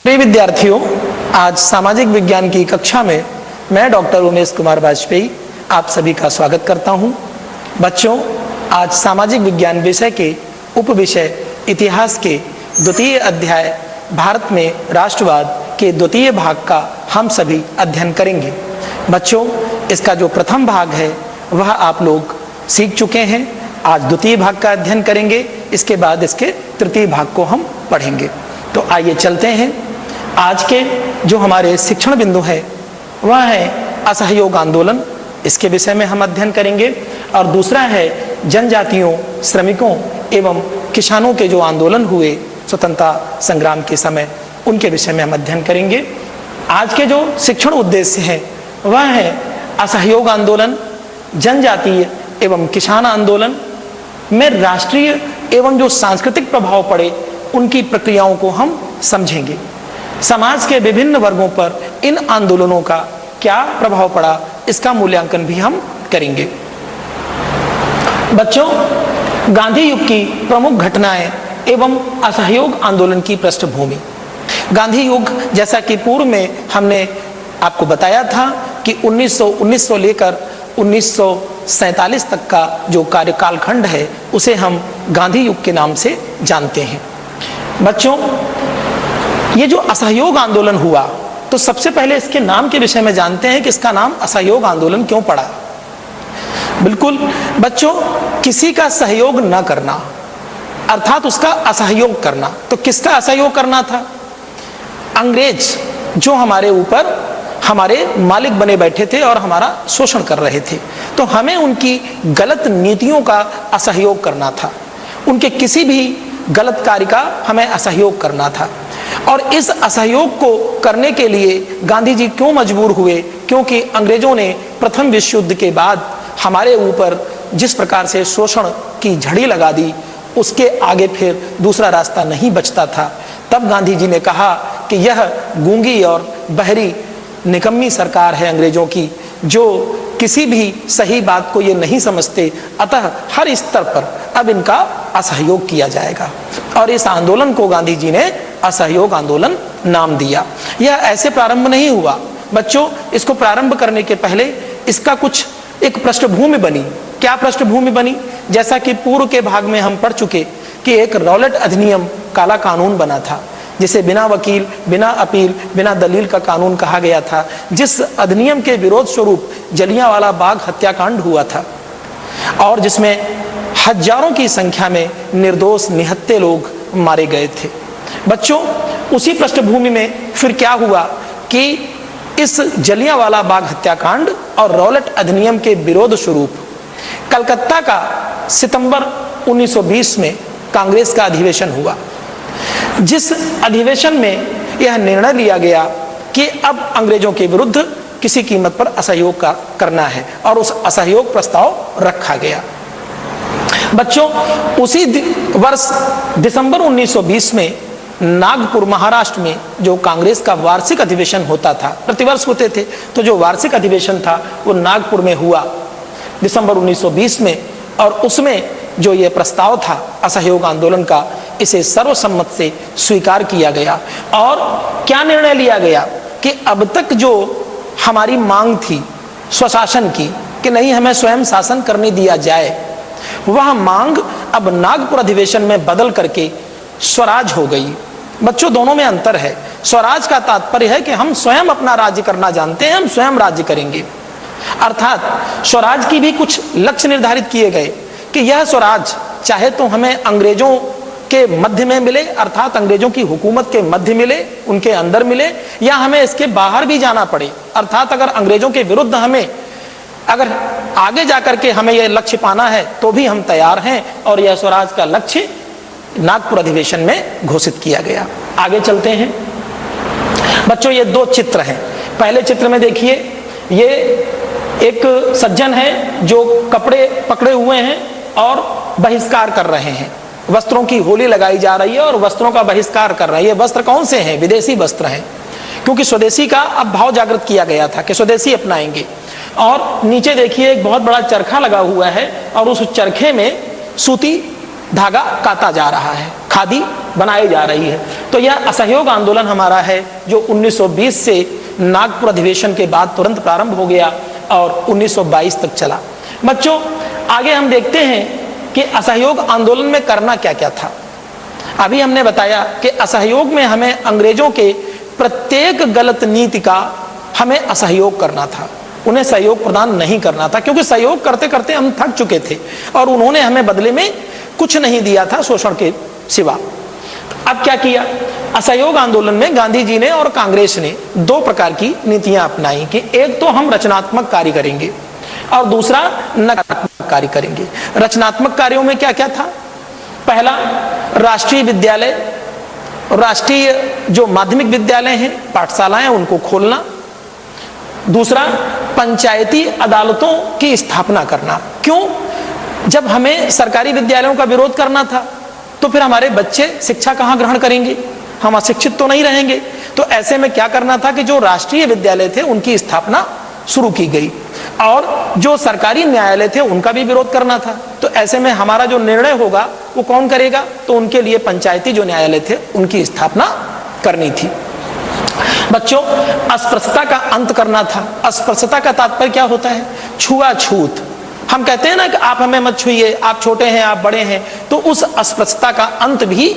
प्रिय विद्यार्थियों, आज सामाजिक विज्ञान की कक्षा में मैं डॉक्टर उमेश कुमार वाजपेयी आप सभी का स्वागत करता हूं। बच्चों, आज सामाजिक विज्ञान विषय के उप विषय इतिहास के द्वितीय अध्याय भारत में राष्ट्रवाद के द्वितीय भाग का हम सभी अध्ययन करेंगे। बच्चों, इसका जो प्रथम भाग है वह आप लोग सीख चुके हैं। आज द्वितीय भाग का अध्ययन करेंगे, इसके बाद इसके तृतीय भाग को हम पढ़ेंगे। तो आइए चलते हैं। आज के जो हमारे शिक्षण बिंदु है वह है असहयोग आंदोलन, इसके विषय में हम अध्ययन करेंगे। और दूसरा है जनजातियों, श्रमिकों एवं किसानों के जो आंदोलन हुए स्वतंत्रता संग्राम के समय, उनके विषय में हम अध्ययन करेंगे। आज के जो शिक्षण उद्देश्य है वह है असहयोग आंदोलन, जनजातीय एवं किसान आंदोलन में राष्ट्रीय एवं जो सांस्कृतिक प्रभाव पड़े उनकी प्रक्रियाओं को हम समझेंगे। समाज के विभिन्न वर्गों पर इन आंदोलनों का क्या प्रभाव पड़ा, इसका मूल्यांकन भी हम करेंगे। बच्चों, गांधी युग की प्रमुख घटनाएं एवं असहयोग आंदोलन की पृष्ठभूमि। गांधी युग, जैसा कि पूर्व में हमने आपको बताया था कि 1919 लेकर 1947 तक का जो कार्यकाल खंड है उसे हम गांधी युग के नाम से जानते हैं। बच्चों, ये जो असहयोग आंदोलन हुआ, तो सबसे पहले इसके नाम के विषय में जानते हैं कि इसका नाम असहयोग आंदोलन क्यों पड़ा। बिल्कुल बच्चों, किसी का सहयोग न करना अर्थात उसका असहयोग करना। तो किसका असहयोग करना था? अंग्रेज जो हमारे ऊपर हमारे मालिक बने बैठे थे और हमारा शोषण कर रहे थे, तो हमें उनकी गलत नीतियों का असहयोग करना था। उनके किसी भी गलत कार्य का हमें असहयोग करना था। और इस असहयोग को करने के लिए गांधी जी क्यों मजबूर हुए? क्योंकि अंग्रेजों ने प्रथम विश्व युद्ध के बाद हमारे ऊपर जिस प्रकार से शोषण की झड़ी लगा दी, उसके आगे फिर दूसरा रास्ता नहीं बचता था। तब गांधी जी ने कहा कि यह गूंगी और बहरी निकम्मी सरकार है अंग्रेजों की, जो किसी भी सही बात को ये नहीं समझते, अतः हर स्तर पर अब इनका असहयोग किया जाएगा। और इस आंदोलन को गांधी जी ने असहयोग आंदोलन नाम दिया। यह ऐसे प्रारंभ नहीं हुआ बच्चों, इसको प्रारंभ करने के पहले इसका कुछ एक पृष्ठभूमि बनी। क्या पृष्ठभूमि बनी? जैसा कि पूर्व के भाग में हम पढ़ चुके कि एक रॉलेट अधिनियम, काला कानून बना था, जिसे बिना वकील, बिना अपील, बिना दलील का कानून कहा गया था, जिस अधिनियम के विरोध स्वरूप जलियांवाला बाग हत्याकांड हुआ था और जिसमें हजारों की संख्या में निर्दोष निहत्थे लोग मारे गए थे। बच्चों, उसी पृष्ठभूमि में फिर क्या हुआ कि इस जलियांवाला बाग हत्याकांड और रॉलेट अधिनियम के विरोध स्वरूप कलकत्ता का सितंबर 1920 में कांग्रेस का अधिवेशन हुआ, जिस अधिवेशन में यह निर्णय लिया गया कि अब अंग्रेजों के विरुद्ध किसी कीमत पर असहयोग करना है, और उस असहयोग प्रस्ताव रखा गया। बच्चों, उसी वर्ष दिसंबर 1920 में नागपुर, महाराष्ट्र में जो कांग्रेस का वार्षिक अधिवेशन होता था, प्रतिवर्ष होते थे, तो जो वार्षिक अधिवेशन था वो नागपुर में हुआ दिसंबर 1920 में। और उसमें जो ये प्रस्ताव था असहयोग आंदोलन का, इसे सर्वसम्मत से स्वीकार किया गया। और क्या निर्णय लिया गया कि अब तक जो हमारी मांग थी स्वशासन की कि नहीं हमें स्वयं शासन करने दिया जाए, वह मांग अब नागपुर अधिवेशन में बदल करके स्वराज हो गई। बच्चों, दोनों में अंतर है। स्वराज का तात्पर्य है कि हम स्वयं अपना राज्य करना जानते हैं, हम स्वयं राज्य करेंगे। अर्थात स्वराज की भी कुछ लक्ष्य निर्धारित किए गए कि यह स्वराज चाहे तो हमें अंग्रेजों के मध्य में मिले, अर्थात अंग्रेजों की हुकूमत के मध्य मिले, उनके अंदर मिले, या हमें इसके बाहर भी जाना पड़े, अर्थात अगर अंग्रेजों के विरुद्ध हमें अगर आगे जाकर के हमें यह लक्ष्य पाना है तो भी हम तैयार हैं। और यह स्वराज का लक्ष्य नागपुर अधिवेशन में घोषित किया गया। आगे चलते हैं बच्चों, ये दो चित्र हैं। पहले चित्र में देखिए, ये एक सज्जन है जो कपड़े पकड़े हुए हैं और बहिष्कार कर रहे हैं। वस्त्रों की होली लगाई जा रही है और वस्त्रों का बहिष्कार कर रहे हैं। ये वस्त्र कौन से हैं? विदेशी वस्त्र हैं, क्योंकि स्वदेशी का अब भाव जागृत किया गया था कि स्वदेशी अपनाएंगे। और नीचे देखिए एक बहुत बड़ा चरखा लगा हुआ है और उस चरखे में सूती धागा काता जा रहा है, खादी बनाई जा रही है। तो यह असहयोग आंदोलन हमारा है जो 1920 से नागपुर अधिवेशन के बाद तुरंत प्रारंभ हो गया और 1922 तक चला। बच्चों, आगे हम देखते हैं कि असहयोग आंदोलन में करना क्या क्या था। अभी हमने बताया कि असहयोग में हमें अंग्रेजों के प्रत्येक गलत नीति का हमें असहयोग करना था, उन्हें सहयोग प्रदान नहीं करना था, क्योंकि सहयोग करते करते हम थक चुके थे और उन्होंने हमें बदले में कुछ नहीं दिया था शोषण के सिवा। अब क्या किया? असहयोग आंदोलन में गांधी जी ने और कांग्रेस ने दो प्रकार की नीतियां अपनाई कि एक तो हम रचनात्मक कार्य करेंगे और दूसरा नकारात्मक कार्य करेंगे। रचनात्मक कार्यों में क्या क्या था? पहला, राष्ट्रीय विद्यालय, राष्ट्रीय जो माध्यमिक विद्यालय हैं, पाठशालाएं, उनको खोलना। दूसरा, पंचायती अदालतों की स्थापना करना। क्यों? जब हमें सरकारी विद्यालयों का विरोध करना था तो फिर हमारे बच्चे शिक्षा कहां ग्रहण करेंगे? हम अशिक्षित तो नहीं रहेंगे। तो ऐसे में क्या करना था कि जो राष्ट्रीय विद्यालय थे उनकी स्थापना शुरू की गई और जो सरकारी न्यायालय थे उनका भी विरोध करना था। तो ऐसे में हमारा जो निर्णय होगा वो कौन करेगा? तो उनके लिए पंचायती जो न्यायालय थे उनकी स्थापना करनी थी। बच्चों, अस्पृश्यता का अंत करना था। अस्पृश्यता का तात्पर्य क्या होता है? छुआछूत। हम कहते हैं ना कि आप हमें मत छुइए, आप छोटे हैं, आप बड़े हैं। तो उस अस्पृश्यता का अंत भी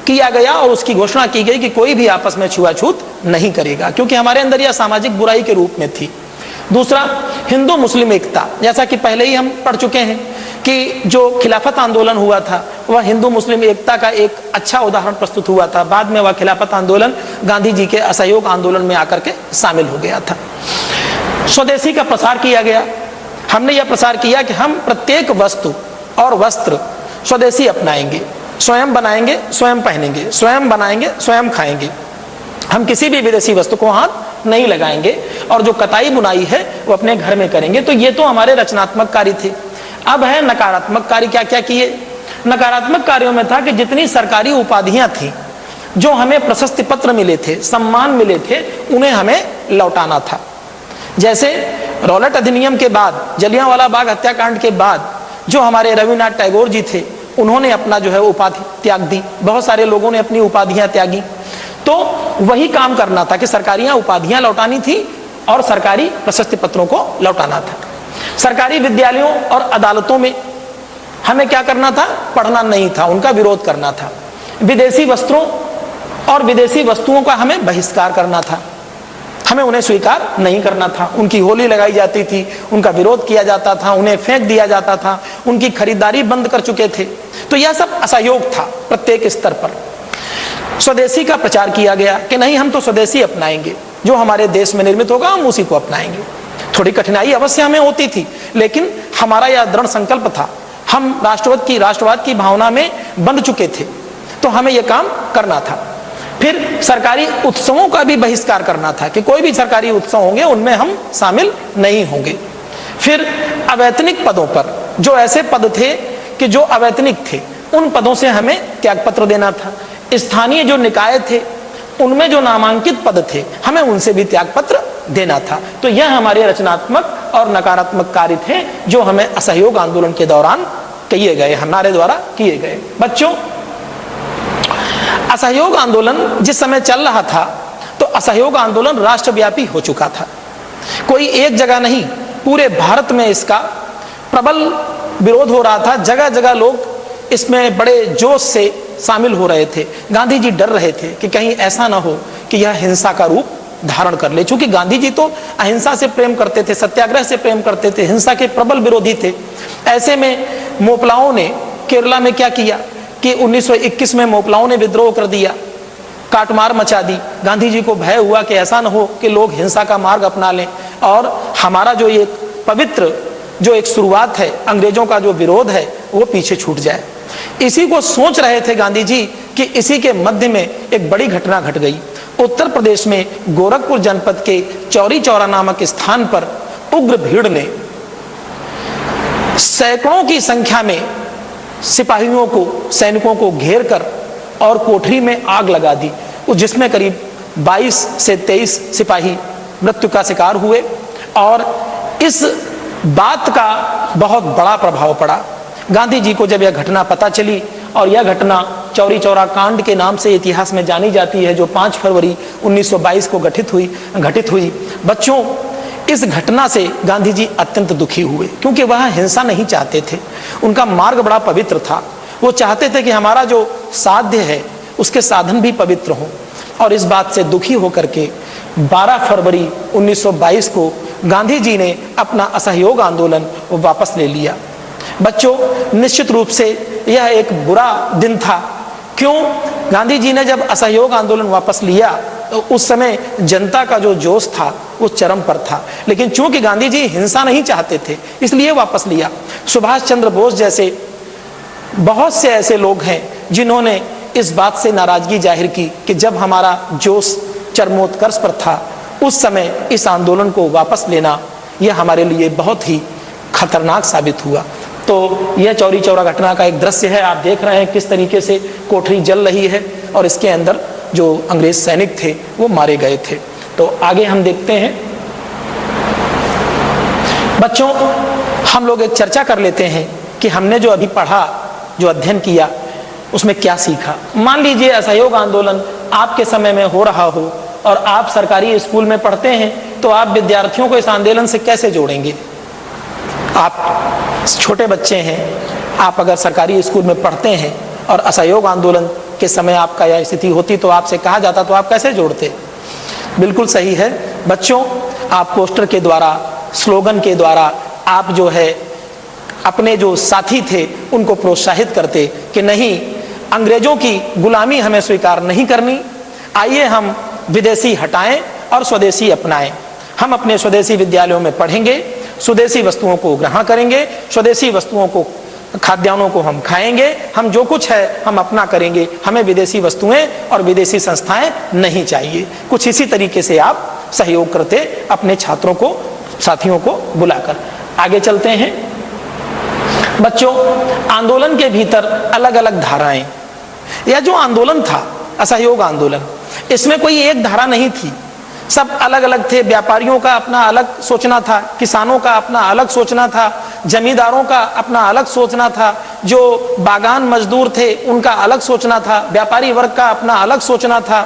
किया गया और उसकी घोषणा की गई कि कोई भी आपस में छुआछूत नहीं करेगा, क्योंकि हमारे अंदर यह सामाजिक बुराई के रूप में थी। दूसरा, हिंदू मुस्लिम एकता। जैसा कि पहले ही हम पढ़ चुके हैं कि जो खिलाफत आंदोलन हुआ था वह हिंदू मुस्लिम एकता का एक अच्छा उदाहरण प्रस्तुत हुआ था। बाद में वह खिलाफत आंदोलन गांधी जी के असहयोग आंदोलन में आकर के शामिल हो गया था। स्वदेशी का प्रसार किया गया। हमने यह प्रसार किया कि हम प्रत्येक वस्तु और वस्त्र स्वदेशी अपनाएंगे, स्वयं बनाएंगे, स्वयं पहनेंगे, स्वयं बनाएंगे, स्वयं खाएंगे। हम किसी भी विदेशी वस्तु को हाथ नहीं लगाएंगे और जो कताई बुनाई है वो अपने घर में करेंगे। तो ये तो हमारे रचनात्मक कार्य थे। अब है नकारात्मक कार्य। क्या क्या किए? नकारात्मक कार्यों में था कि जितनी सरकारी उपाधियां थी, जो हमें प्रशस्ति पत्र मिले थे, सम्मान मिले थे, उन्हें हमें लौटाना था। जैसे रॉलेट अधिनियम के बाद, जलियांवाला बाग हत्याकांड के बाद जो हमारे रविन्द्रनाथ टैगोर जी थे उन्होंने अपना जो है उपाधि त्याग दी। बहुत सारे लोगों ने अपनी उपाधियां त्यागी। तो वही काम करना था कि सरकारी उपाधियां लौटानी थी और सरकारी प्रशस्ति पत्रों को लौटाना था। सरकारी विद्यालयों और अदालतों में हमें क्या करना था? पढ़ना नहीं था, उनका विरोध करना था। विदेशी वस्त्रों और विदेशी वस्तुओं का हमें बहिष्कार करना था, हमें उन्हें स्वीकार नहीं करना था। उनकी होली लगाई जाती थी, उनका विरोध किया जाता था, उन्हें फेंक दिया जाता था, उनकी खरीदारी बंद कर चुके थे। तो यह सब असहयोग था प्रत्येक स्तर पर। स्वदेशी का प्रचार किया गया कि नहीं, हम तो स्वदेशी अपनाएंगे, जो हमारे देश में निर्मित होगा हम उसी को अपनाएंगे। थोड़ी कठिनाई अवश्य हमें होती थी, लेकिन हमारा यह दृढ़ संकल्प था। हम राष्ट्रवाद की भावना में बंध चुके थे, तो हमें यह काम करना था। फिर सरकारी उत्सवों का भी बहिष्कार करना था कि कोई भी सरकारी उत्सव होंगे उनमें हम शामिल नहीं होंगे। फिर अवैतनिक पदों पर, जो ऐसे पद थे कि जो अवैतनिक थे, उन पदों से हमें त्यागपत्र देना था। स्थानीय जो निकाय थे उनमें जो नामांकित पद थे हमें उनसे भी त्यागपत्र देना था। तो यह हमारे रचनात्मक और नकारात्मक कार्य थे जो हमें असहयोग आंदोलन के दौरान किए गए, हमारे द्वारा किए गए। बच्चों, असहयोग आंदोलन जिस समय चल रहा था तो असहयोग आंदोलन राष्ट्रव्यापी हो चुका था। कोई एक जगह नहीं, पूरे भारत में इसका प्रबल विरोध हो रहा था। जगह जगह लोग इसमें बड़े जोश से शामिल हो रहे थे। गांधी जी डर रहे थे कि कहीं ऐसा ना हो कि यह हिंसा का रूप धारण कर ले, क्योंकि गांधी जी तो अहिंसा से प्रेम करते थे, सत्याग्रह से प्रेम करते थे, हिंसा के प्रबल विरोधी थे। ऐसे में मोपलाओं ने केरला में क्या किया कि 1921 में मोपलाओं ने विद्रोह कर दिया, काटमार मचा दी। गांधी जी को भय हुआ कि ऐसा न हो कि लोग हिंसा का मार्ग अपना लें और हमारा जो ये पवित्र जो एक शुरुआत है, अंग्रेजों का जो विरोध है, वो पीछे छूट जाए। इसी को सोच रहे थे गांधी जी कि इसी के मध्य में एक बड़ी घटना घट गई। उत्तर प्रदेश में गोरखपुर जनपद के चौरी चौरा नामक स्थान पर उग्र भीड़ ने सैकड़ों की संख्या में सिपाहियों को, सैनिकों को घेर कर और कोठरी में आग लगा दी, जिसमें करीब 22 से 23 सिपाही मृत्यु का शिकार हुए। और इस बात का बहुत बड़ा प्रभाव पड़ा। गांधी जी को जब यह घटना पता चली और यह घटना चौरी चौरा कांड के नाम से इतिहास में जानी जाती है, जो 5 फरवरी 1922 को घटित हुई। बच्चों, इस घटना से गांधी जी अत्यंत दुखी हुए, क्योंकि वह हिंसा नहीं चाहते थे। उनका मार्ग बड़ा पवित्र था। वो चाहते थे कि हमारा जो साध्य है उसके साधन भी पवित्र हों, और इस बात से दुखी होकर के 12 फरवरी 1922 को गांधी जी ने अपना असहयोग आंदोलन वापस ले लिया। बच्चों, निश्चित रूप से यह एक बुरा दिन था। क्यों? गांधी जी ने जब असहयोग आंदोलन वापस लिया तो उस समय जनता का जो जोश था वो चरम पर था, लेकिन चूंकि गांधी जी हिंसा नहीं चाहते थे इसलिए वापस लिया। सुभाष चंद्र बोस जैसे बहुत से ऐसे लोग हैं जिन्होंने इस बात से नाराजगी जाहिर की कि जब हमारा जोश चरमोत्कर्ष पर था उस समय इस आंदोलन को वापस लेना यह हमारे लिए बहुत ही खतरनाक साबित हुआ। तो यह चौरी चौरा घटना का एक दृश्य है। आप देख रहे हैं किस तरीके से कोठरी जल रही है और इसके अंदर जो अंग्रेज सैनिक थे वो मारे गए थे। तो आगे हम देखते हैं। बच्चों, हम लोग एक चर्चा कर लेते हैं कि हमने जो अभी पढ़ा, जो अध्ययन किया, उसमें क्या सीखा। मान लीजिए असहयोग आंदोलन आपके समय में हो रहा हो और आप सरकारी स्कूल में पढ़ते हैं, तो आप विद्यार्थियों को इस आंदोलन से कैसे जोड़ेंगे? आप छोटे बच्चे हैं, आप अगर सरकारी स्कूल में पढ़ते हैं और असहयोग आंदोलन के समय आपका यह स्थिति होती तो आपसे कहा जाता तो आप कैसे जोड़ते? बिल्कुल सही है बच्चों, आप पोस्टर के द्वारा, स्लोगन के द्वारा आप जो है अपने जो साथी थे उनको प्रोत्साहित करते कि नहीं, अंग्रेजों की गुलामी हमें स्वीकार नहीं करनी, आइए हम विदेशी हटाएं और स्वदेशी अपनाएं। हम अपने स्वदेशी विद्यालयों में पढ़ेंगे, स्वदेशी वस्तुओं को ग्रहण करेंगे, स्वदेशी वस्तुओं को, खाद्यान्नों को हम खाएंगे, हम जो कुछ है हम अपना करेंगे, हमें विदेशी वस्तुएं और विदेशी संस्थाएं नहीं चाहिए। कुछ इसी तरीके से आप सहयोग करते अपने छात्रों को, साथियों को बुलाकर। आगे चलते हैं। बच्चों, आंदोलन के भीतर अलग अलग धाराएं, यह जो आंदोलन था असहयोग आंदोलन, इसमें कोई एक धारा नहीं थी, सब अलग अलग थे। व्यापारियों का अपना अलग सोचना था, किसानों का अपना अलग सोचना था, जमींदारों का अपना अलग सोचना था, जो बागान मजदूर थे उनका अलग सोचना था, व्यापारी वर्ग का अपना अलग सोचना था।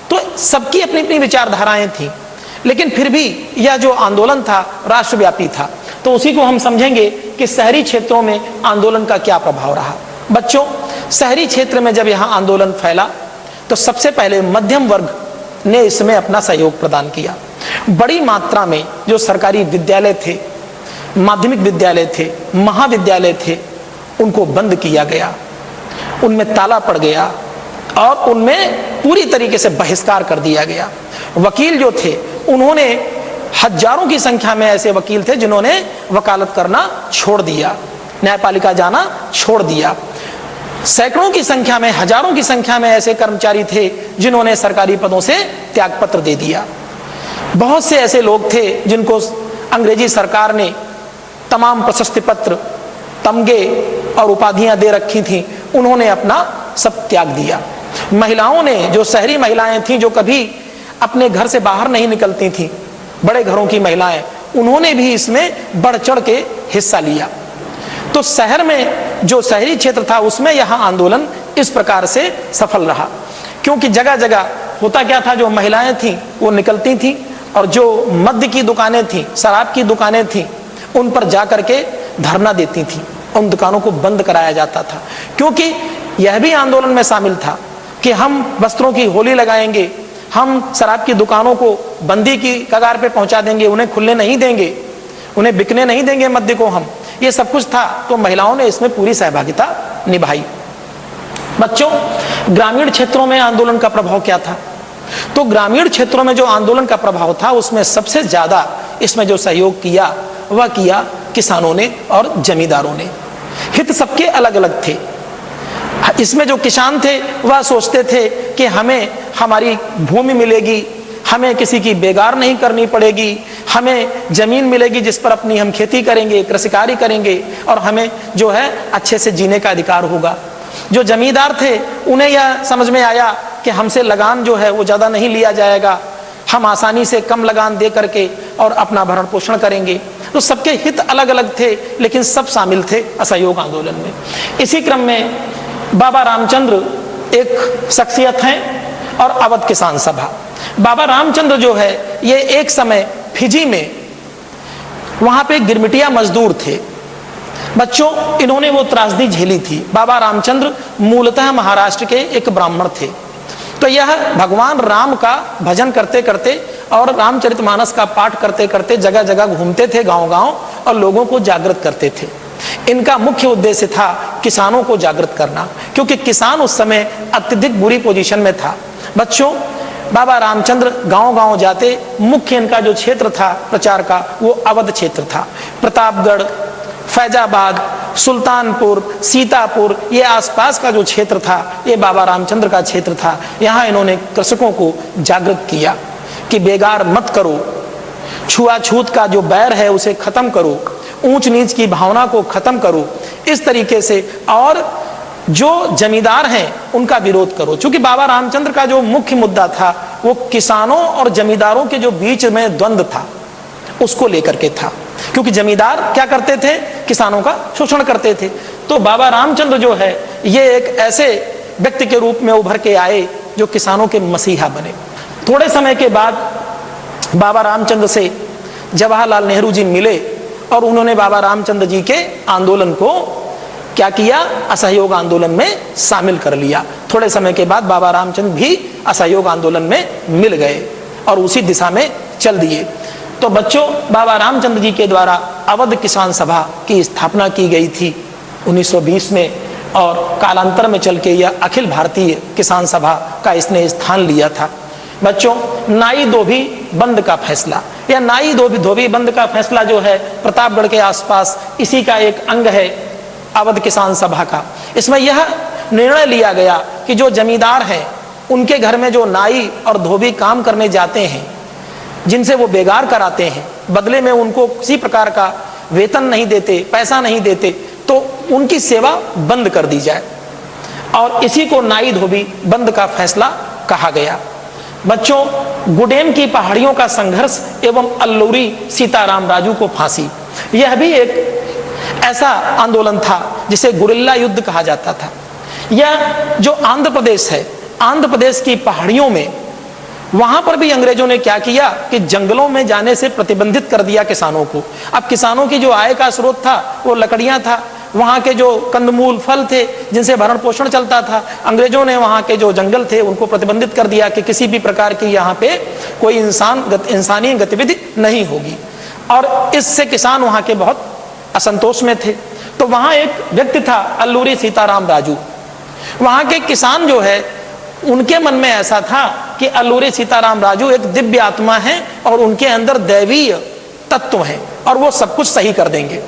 तो सबकी अपनी अपनी विचारधाराएं थी, लेकिन फिर भी यह जो आंदोलन था राष्ट्रव्यापी था। तो उसी को हम समझेंगे कि शहरी क्षेत्रों में आंदोलन का क्या प्रभाव रहा। बच्चों, शहरी क्षेत्र में जब यह आंदोलन फैला तो सबसे पहले मध्यम वर्ग ने इसमें अपना सहयोग प्रदान किया। बड़ी मात्रा में जो सरकारी विद्यालय थे, माध्यमिक विद्यालय थे, महाविद्यालय थे, उनको बंद किया गया, उनमें ताला पड़ गया और उनमें पूरी तरीके से बहिष्कार कर दिया गया। वकील जो थे उन्होंने, हजारों की संख्या में ऐसे वकील थे जिन्होंने वकालत करना छोड़ दिया, न्यायपालिका जाना छोड़ दिया। सैकड़ों की संख्या में, हजारों की संख्या में ऐसे कर्मचारी थे जिन्होंने सरकारी पदों से त्यागपत्र दे दिया। बहुत से ऐसे लोग थे जिनको अंग्रेजी सरकार ने तमाम प्रशस्ति पत्र, तमगे और उपाधियां दे रखी थी, उन्होंने अपना सब त्याग दिया। महिलाओं ने, जो शहरी महिलाएं थीं, जो कभी अपने घर से बाहर नहीं निकलती थीं, बड़े घरों की महिलाएं, उन्होंने भी इसमें बढ़ चढ़ के हिस्सा लिया। तो शहर में, जो शहरी क्षेत्र था उसमें यह आंदोलन इस प्रकार से सफल रहा, क्योंकि जगह जगह होता क्या था, जो महिलाएं थीं वो निकलती थीं और जो मद्य की दुकानें थीं, शराब की दुकानें थीं, उन पर जाकर के धरना देती थीं, उन दुकानों को बंद कराया जाता था। क्योंकि यह भी आंदोलन में शामिल था कि हम वस्त्रों की होली लगाएंगे, हम शराब की दुकानों को बंदी की कगार पे पहुंचा देंगे, उन्हें खुलने नहीं देंगे, उन्हें बिकने नहीं देंगे मद्य को हम, ये सब कुछ था। तो महिलाओं ने इसमें पूरी सहभागिता निभाई। बच्चों, ग्रामीण क्षेत्रों में आंदोलन का प्रभाव क्या था? तो ग्रामीण क्षेत्रों में जो आंदोलन का प्रभाव था उसमें सबसे ज्यादा इसमें जो सहयोग किया वह किया किसानों ने और जमींदारों ने। हित सबके अलग अलग थे। इसमें जो किसान थे वह सोचते थे कि हमें हमारी भूमि मिलेगी, हमें किसी की बेगार नहीं करनी पड़ेगी, हमें जमीन मिलेगी जिस पर अपनी हम खेती करेंगे, कृषिकारी करेंगे और हमें जो है अच्छे से जीने का अधिकार होगा। जो जमींदार थे उन्हें यह समझ में आया कि हमसे लगान जो है वो ज़्यादा नहीं लिया जाएगा, हम आसानी से कम लगान दे करके और अपना भरण पोषण करेंगे। तो सबके हित अलग अलग थे, लेकिन सब शामिल थे असहयोग आंदोलन में। इसी क्रम में बाबा रामचंद्र एक शख्सियत हैं और अवध किसान सभा। बाबा रामचंद्र जो है ये एक समय फिजी में वहां पे गिरमिटिया मजदूर थे। बच्चों, इन्होंने वो त्रासदी झेली थी। बाबा रामचंद्र मूलतः महाराष्ट्र के एक ब्राह्मण थे। तो यह भगवान राम का भजन करते करते और रामचरितमानस का पाठ करते करते जगह जगह घूमते थे, गांव गांव, और लोगों को जागृत करते थे। इनका मुख्य उद्देश्य था किसानों को जागृत करना, क्योंकि किसान उस समय अत्यधिक बुरी पोजीशन में था। बच्चों, बाबा रामचंद्र गांव गांव जाते। मुख्य इनका जो क्षेत्र था प्रचार का वो अवध क्षेत्र था। प्रतापगढ़, फैजाबाद, सुल्तानपुर, सीतापुर, ये आसपास का जो क्षेत्र था ये बाबा रामचंद्र का क्षेत्र था। यहाँ इन्होंने कृषकों को जागृत किया कि बेगार मत करो, छुआछूत का जो बैर है उसे खत्म करो, ऊंच नीच की भावना को खत्म करो, इस तरीके से, और जो जमींदार हैं उनका विरोध करो। क्योंकि बाबा रामचंद्र का जो मुख्य मुद्दा था वो किसानों और जमींदारों के जो बीच में द्वंद्व था उसको लेकर के था। क्योंकि जमींदार क्या करते थे? किसानों का शोषण करते थे। तो बाबा रामचंद्र जो है ये एक ऐसे व्यक्ति के रूप में उभर के आए जो किसानों के मसीहा बने। थोड़े समय के बाद बाबा रामचंद्र से जवाहरलाल नेहरू जी मिले और उन्होंने बाबा रामचंद्र जी के आंदोलन को क्या किया? असहयोग आंदोलन में शामिल कर लिया। थोड़े समय के बाद बाबा रामचंद्र भी असहयोग आंदोलन में मिल गए और उसी दिशा में चल दिए। तो बच्चों, बाबा रामचंद्र जी के द्वारा अवध किसान सभा की स्थापना की गई थी 1920 में, और कालांतर में चल के यह अखिल भारतीय किसान सभा का इसने स्थान लिया था। बच्चों, नाई धोबी बंद का फैसला, या नाई धोबी बंद का फैसला जो है प्रतापगढ़ के आसपास इसी का एक अंग है अवध किसान सभा का। इसमें यह निर्णय लिया गया कि जो जमींदार हैं उनके घर में जो नाई और धोबी काम करने जाते हैं, जिनसे वो बेगार कराते हैं, बदले में उनको किसी प्रकार का वेतन नहीं देते, पैसा नहीं देते, तो उनकी सेवा बंद कर दी जाए, और इसी को नाई धोबी बंद का फैसला कहा गया। बच्चों, गुडेम की पहाड़ियों का संघर्ष एवं अल्लूरी सीताराम राजू को फांसी, यह भी एक ऐसा आंदोलन था जिसे गुरिल्ला युद्ध कहा जाता था। यह जो आंध्र प्रदेश है, आंध्र प्रदेश की पहाड़ियों में, वहां पर भी अंग्रेजों ने क्या किया कि जंगलों में जाने से प्रतिबंधित कर दिया किसानों को। अब किसानों की जो आय का स्रोत था वो लकड़ियां था, वहां के जो कंदमूल फल थे जिनसे भरण पोषण चलता था, अंग्रेजों ने वहां के जो जंगल थे उनको प्रतिबंधित कर दिया कि किसी भी प्रकार की यहाँ पे कोई इंसानी गतिविधि नहीं होगी, और इससे किसान वहां के बहुत असंतोष में थे। तो वहां एक व्यक्ति था अल्लूरी सीताराम राजू। वहां के किसान जो है उनके मन में ऐसा था कि अल्लूरी सीताराम राजू एक दिव्य आत्मा है और उनके अंदर दैवीय तत्व हैं और वो सब कुछ सही कर देंगे।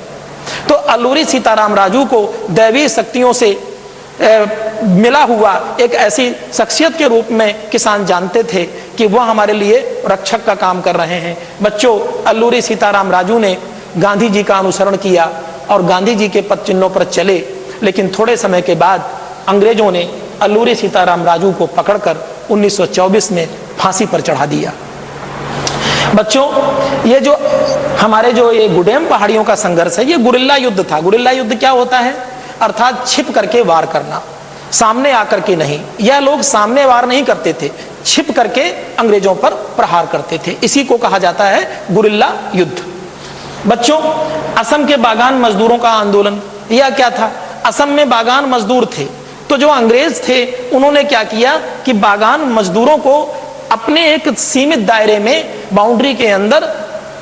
तो अल्लूरी सीताराम राजू को दैवीय शक्तियों से मिला हुआ एक ऐसी शख्सियत के रूप में किसान जानते थे कि वह हमारे लिए रक्षक का काम कर रहे हैं। बच्चों, अल्लूरी सीताराम राजू ने गांधी जी का अनुसरण किया और गांधी जी के पद चिन्हों पर चले, लेकिन थोड़े समय के बाद अंग्रेजों ने अल्लूरी सीताराम राजू को पकड़कर 1924 में फांसी पर चढ़ा दिया। बच्चों, ये जो हमारे जो ये गुडेम पहाड़ियों का संघर्ष है ये गुरिल्ला युद्ध था। गुरिल्ला युद्ध क्या होता है? अर्थात छिप करके वार करना, सामने आकर के नहीं। यह लोग सामने वार नहीं करते थे, छिप करके अंग्रेजों पर प्रहार करते थे। इसी को कहा जाता है गुरिल्ला युद्ध। बच्चों, असम के बागान मजदूरों का आंदोलन यह क्या था? असम में बागान मजदूर थे, तो जो अंग्रेज थे उन्होंने क्या किया कि बागान मजदूरों को अपने एक सीमित दायरे में, बाउंड्री के अंदर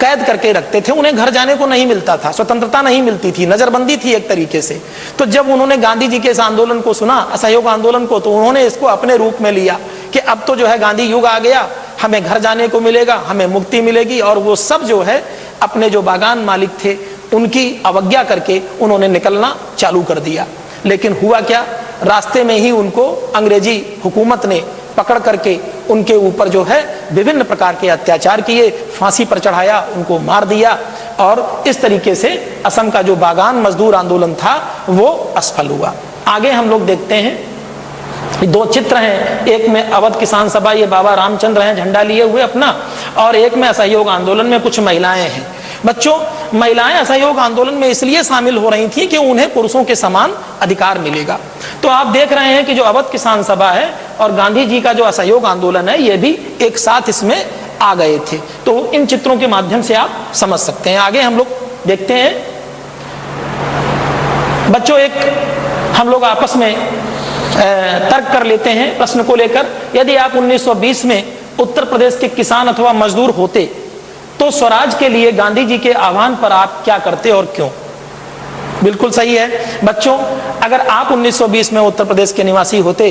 कैद करके रखते थे। उन्हें घर जाने को नहीं मिलता था, स्वतंत्रता नहीं मिलती थी, नजरबंदी थी एक तरीके से। तो जब उन्होंने गांधी जी के इस आंदोलन को सुना, असहयोग आंदोलन को, तो उन्होंने इसको अपने रूप में लिया कि अब तो जो है गांधी युग आ गया, हमें घर जाने को मिलेगा, हमें मुक्ति मिलेगी। और वो सब जो है अपने जो बागान मालिक थे उनकी अवज्ञा करके उन्होंने निकलना चालू कर दिया। लेकिन हुआ क्या? रास्ते में ही उनको अंग्रेजी हुकूमत ने पकड़ करके उनके ऊपर जो है विभिन्न प्रकार के अत्याचार किए, फांसी पर चढ़ाया, उनको मार दिया। और इस तरीके से असम का जो बागान मजदूर आंदोलन था वो असफल हुआ। आगे हम लोग देखते हैं, दो चित्र हैं, एक में अवध किसान सभा, ये बाबा रामचंद्र हैं झंडा लिए हुए अपना, और एक में असहयोग आंदोलन में कुछ महिलाएं हैं। बच्चों, महिलाएं असहयोग आंदोलन में इसलिए शामिल हो रही थी कि उन्हें पुरुषों के समान अधिकार मिलेगा। तो आप देख रहे हैं कि जो अवध किसान सभा है और गांधी जी का जो असहयोग आंदोलन है, ये भी एक साथ इसमें आ गए थे। तो इन चित्रों के माध्यम से आप समझ सकते हैं। आगे हम लोग देखते हैं बच्चों, एक हम लोग आपस में तर्क कर लेते हैं प्रश्न को लेकर। यदि आप 1920 में उत्तर प्रदेश के किसान अथवा मजदूर होते तो स्वराज के लिए गांधी जी के आह्वान पर आप क्या करते और क्यों? बिल्कुल सही है बच्चों, अगर आप 1920 में उत्तर प्रदेश के निवासी होते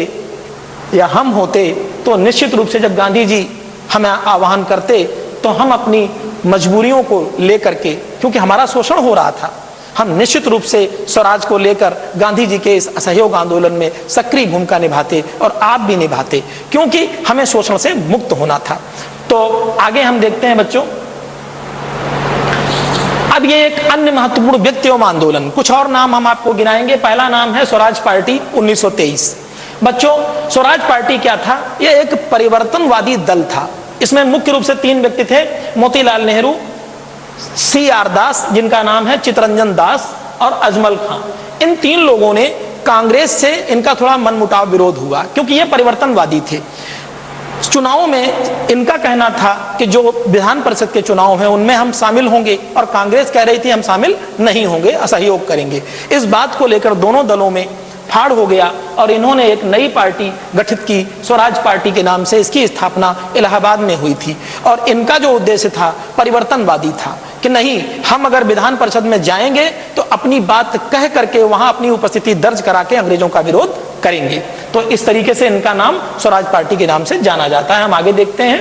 या हम होते तो निश्चित रूप से जब गांधी जी हमें आह्वान करते तो हम अपनी मजबूरियों को लेकर के, क्योंकि हमारा शोषण हो रहा था, हम निश्चित रूप से स्वराज को लेकर गांधी जी के इस असहयोग आंदोलन में सक्रिय भूमिका निभाते और आप भी निभाते, क्योंकि हमें शोषण से मुक्त होना था। तो आगे हम देखते हैं बच्चों, अब ये एक अन्य महत्वपूर्ण व्यक्ति एवं आंदोलन, कुछ और नाम हम आपको गिनाएंगे। पहला नाम है स्वराज पार्टी 1923। बच्चों, स्वराज पार्टी क्या था? यह एक परिवर्तनवादी दल था। इसमें मुख्य रूप से 3 व्यक्ति थे, मोतीलाल नेहरू, CR दास जिनका नाम है चितरंजन दास, और अजमल खां। इन 3 लोगों ने कांग्रेस से इनका थोड़ा मनमुटाव विरोध हुआ, क्योंकि ये परिवर्तनवादी थे। चुनाव में इनका कहना था कि जो विधान परिषद के चुनाव हैं उनमें हम शामिल होंगे, और कांग्रेस कह रही थी हम शामिल नहीं होंगे, असहयोग करेंगे। इस बात को लेकर दोनों दलों में फाड़ हो गया और इन्होंने एक नई पार्टी गठित की, स्वराज पार्टी के नाम से। इसकी स्थापना इलाहाबाद में हुई थी और इनका जो उद्देश्य था परिवर्तनवादी था कि नहीं, हम अगर विधान परिषद में जाएंगे तो अपनी बात कह करके वहां अपनी उपस्थिति दर्ज करा के अंग्रेजों का विरोध करेंगे। तो इस तरीके से इनका नाम स्वराज पार्टी के नाम से जाना जाता है। हम आगे देखते हैं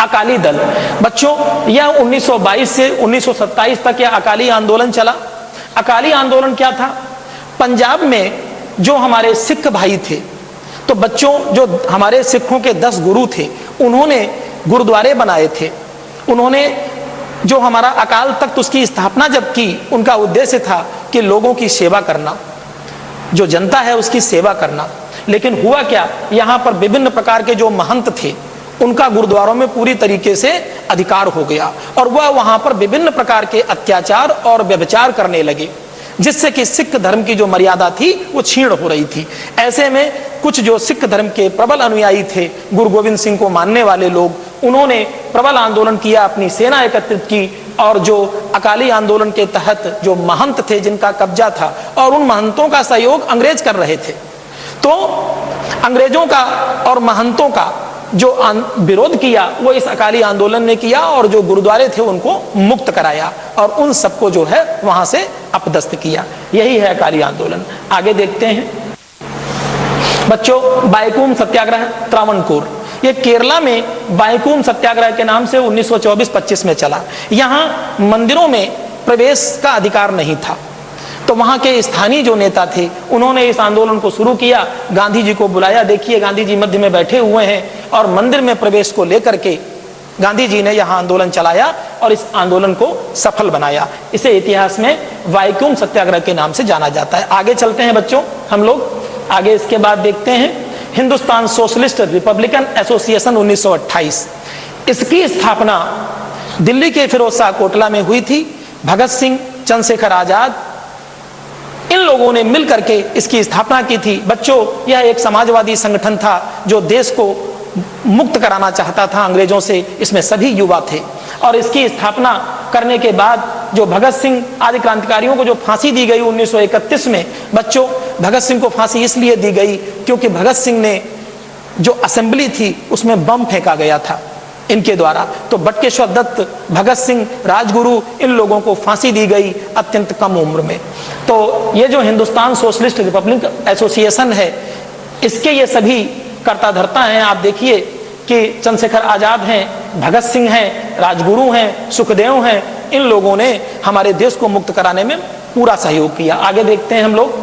अकाली दल। बच्चों, यह 1922 से 1927 तक यह अकाली आंदोलन चला। अकाली आंदोलन क्या था? पंजाब में जो हमारे सिख भाई थे, तो बच्चों जो हमारे सिखों के 10 गुरु थे, उन्होंने गुरुद्वारे बनाए थे। उन्होंने जो हमारा अकाल तख्त, उसकी स्थापना जब की, उनका उद्देश्य था कि लोगों की सेवा करना, जो जनता है उसकी सेवा करना। लेकिन हुआ क्या, यहाँ पर विभिन्न प्रकार के जो महंत थे उनका गुरुद्वारों में पूरी तरीके से अधिकार हो गया और वह वहां पर विभिन्न प्रकार के अत्याचार और व्यभिचार करने लगे, जिससे कि सिख धर्म की जो मर्यादा थी वो छीण हो रही थी। ऐसे में कुछ जो सिख धर्म के प्रबल अनुयायी थे, गुरु गोविंद सिंह को मानने वाले लोग, उन्होंने प्रबल आंदोलन किया, अपनी सेना एकत्रित की और जो अकाली आंदोलन के तहत जो महंत थे जिनका कब्जा था, और उन महंतों का सहयोग अंग्रेज कर रहे थे, तो अंग्रेजों का और महंतों का जो विरोध किया वो इस अकाली आंदोलन ने किया और जो गुरुद्वारे थे उनको मुक्त कराया और उन सबको जो है वहां से अपदस्थ किया। यही है अकाली आंदोलन। आगे देखते हैं बच्चों, बायकूम सत्याग्रह त्रावणकोर। ये केरला में बायकूम सत्याग्रह के नाम से 1924-25 में चला। यहाँ मंदिरों में प्रवेश का अधिकार नहीं था, तो वहां के स्थानीय जो नेता थे उन्होंने इस आंदोलन को शुरू किया, गांधी जी को बुलाया। देखिए गांधी जी मध्य में बैठे हुए हैं और मंदिर में प्रवेश को लेकर के गांधी जी ने यहां आंदोलन चलाया और इस आंदोलन को सफल बनाया। इसे इतिहास में वाइकोम सत्याग्रह के नाम से जाना जाता है। आगे चलते हैं बच्चों हम लोग, आगे इसके बाद देखते हैं हिंदुस्तान सोशलिस्ट रिपब्लिकन एसोसिएशन 1928। इसकी स्थापना दिल्ली के फिरोज शाह कोटला में हुई थी। भगत सिंह, चंद्रशेखर आजाद, इन लोगों ने मिलकर के इसकी स्थापना की थी। बच्चों, यह एक समाजवादी संगठन था जो देश को मुक्त कराना चाहता था अंग्रेजों से। इसमें सभी युवा थे और इसकी स्थापना करने के बाद जो भगत सिंह आदि क्रांतिकारियों को जो फांसी दी गई 1931 में, बच्चों भगत सिंह को फांसी इसलिए दी गई क्योंकि भगत सिंह ने जो असेंबली थी उसमें बम फेंका गया था इनके द्वारा। तो बटुकेश्वर दत्त, भगत सिंह, राजगुरु, इन लोगों को फांसी दी गई अत्यंत कम उम्र में। तो ये जो हिंदुस्तान सोशलिस्ट रिपब्लिक एसोसिएशन है, इसके ये सभी कर्ता धर्ता हैं। आप देखिए कि चंद्रशेखर आजाद हैं, भगत सिंह हैं, राजगुरु हैं, सुखदेव हैं, इन लोगों ने हमारे देश को मुक्त कराने में पूरा सहयोग किया। आगे देखते हैं हम लोग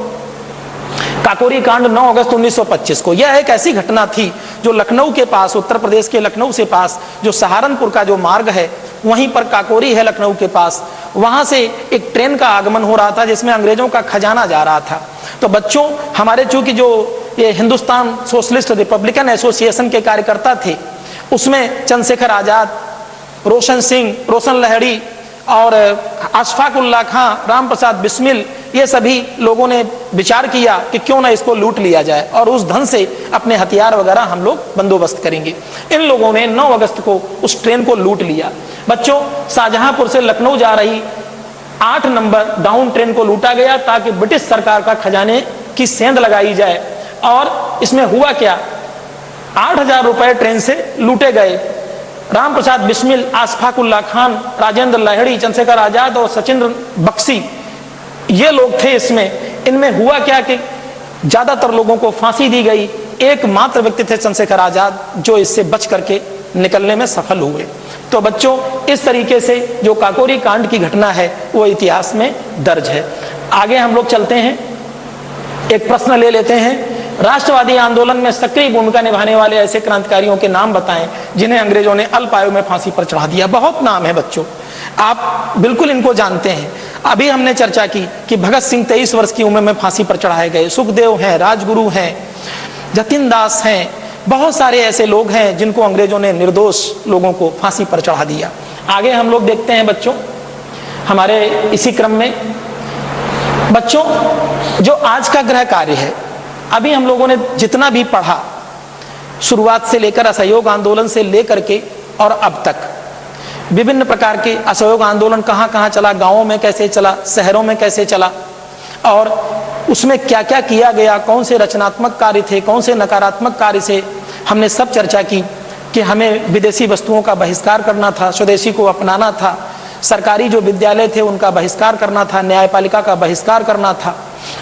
काकोरी कांड 9 अगस्त 1925 को। यह एक ऐसी घटना थी जो लखनऊ के पास, उत्तर प्रदेश के लखनऊ से पास जो सहारनपुर का जो मार्ग है वहीं पर काकोरी है लखनऊ के पास, वहां से एक ट्रेन का आगमन हो रहा था जिसमें अंग्रेजों का खजाना जा रहा था। तो बच्चों हमारे चूंकि जो ये हिंदुस्तान सोशलिस्ट रिपब्लिकन एसोसिएशन के कार्यकर्ता थे, उसमें चंद्रशेखर आजाद, रोशन सिंह, रोशन लहड़ी और अशफाकुल्ला खां, राम प्रसाद बिस्मिल, ये सभी लोगों ने विचार किया कि क्यों ना इसको लूट लिया जाए और उस धन से अपने हथियार वगैरह हम लोग बंदोबस्त करेंगे। इन लोगों ने 9 अगस्त को उस ट्रेन को लूट लिया। बच्चों, शाहजहांपुर से लखनऊ जा रही 8 नंबर डाउन ट्रेन को लूटा गया ताकि ब्रिटिश सरकार का खजाने की सेंध लगाई जाए। और इसमें हुआ क्या, 8,000 रुपए ट्रेन से लूटे गए। राम प्रसाद बिस्मिल, अशफाकुल्ला खान, राजेंद्र लाहिड़ी, चंद्रशेखर आजाद और सचिंद्र बख्शी, ये लोग थे इसमें। इनमें हुआ क्या कि ज्यादातर लोगों को फांसी दी गई। एकमात्र व्यक्ति थे चंद्रशेखर आजाद जो इससे बच करके निकलने में सफल हुए। तो बच्चों, इस तरीके से जो काकोरी कांड की घटना है वो इतिहास में दर्ज है। आगे हम लोग चलते हैं, एक प्रश्न ले लेते हैं। राष्ट्रवादी आंदोलन में सक्रिय भूमिका निभाने वाले ऐसे क्रांतिकारियों के नाम बताएं जिन्हें अंग्रेजों ने अल्प आयु में फांसी पर चढ़ा दिया। बहुत नाम है बच्चों, आप बिल्कुल इनको जानते हैं। अभी हमने चर्चा की कि भगत सिंह 23 वर्ष की उम्र में फांसी पर चढ़ाए गए। सुखदेव हैं, राजगुरु हैं, जतिन दास हैं, बहुत सारे ऐसे लोग हैं जिनको अंग्रेजों ने निर्दोष लोगों को फांसी पर चढ़ा दिया। आगे हम लोग देखते हैं बच्चों, हमारे इसी क्रम में बच्चों, जो आज का गृह कार्य है, अभी हम लोगों ने जितना भी पढ़ा, शुरुआत से लेकर असहयोग आंदोलन से लेकर के और अब तक विभिन्न प्रकार के असहयोग आंदोलन कहाँ कहाँ चला, गांवों में कैसे चला, शहरों में कैसे चला और उसमें क्या क्या किया गया, कौन से रचनात्मक कार्य थे, कौन से नकारात्मक कार्य से, हमने सब चर्चा की कि हमें विदेशी वस्तुओं का बहिष्कार करना था, स्वदेशी को अपनाना था, सरकारी जो विद्यालय थे उनका बहिष्कार करना था, न्यायपालिका का बहिष्कार करना था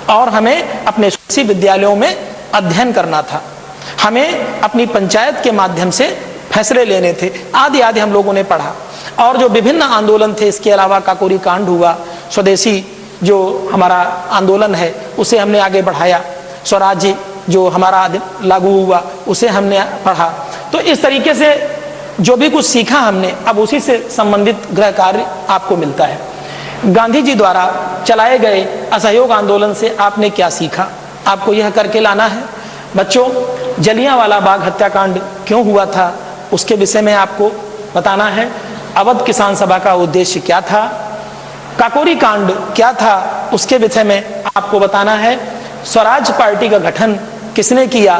और हमें अपने स्वदेशी विद्यालयों में अध्ययन करना था, हमें अपनी पंचायत के माध्यम से फैसले लेने थे, आदि आदि हम लोगों ने पढ़ा। और जो विभिन्न आंदोलन थे, इसके अलावा काकोरी कांड हुआ, स्वदेशी जो हमारा आंदोलन है उसे हमने आगे बढ़ाया, स्वराज्य जो हमारा लागू हुआ उसे हमने पढ़ा। तो इस तरीके से जो भी कुछ सीखा हमने, अब उसी से संबंधित गृह कार्य आपको मिलता है। गांधी जी द्वारा चलाए गए असहयोग आंदोलन से आपने क्या सीखा, आपको यह करके लाना है। बच्चों, जलियांवाला बाग हत्याकांड क्यों हुआ था उसके विषय में आपको बताना है। अवध किसान सभा का उद्देश्य क्या था, काकोरी कांड क्या था उसके विषय में आपको बताना है। स्वराज पार्टी का गठन किसने किया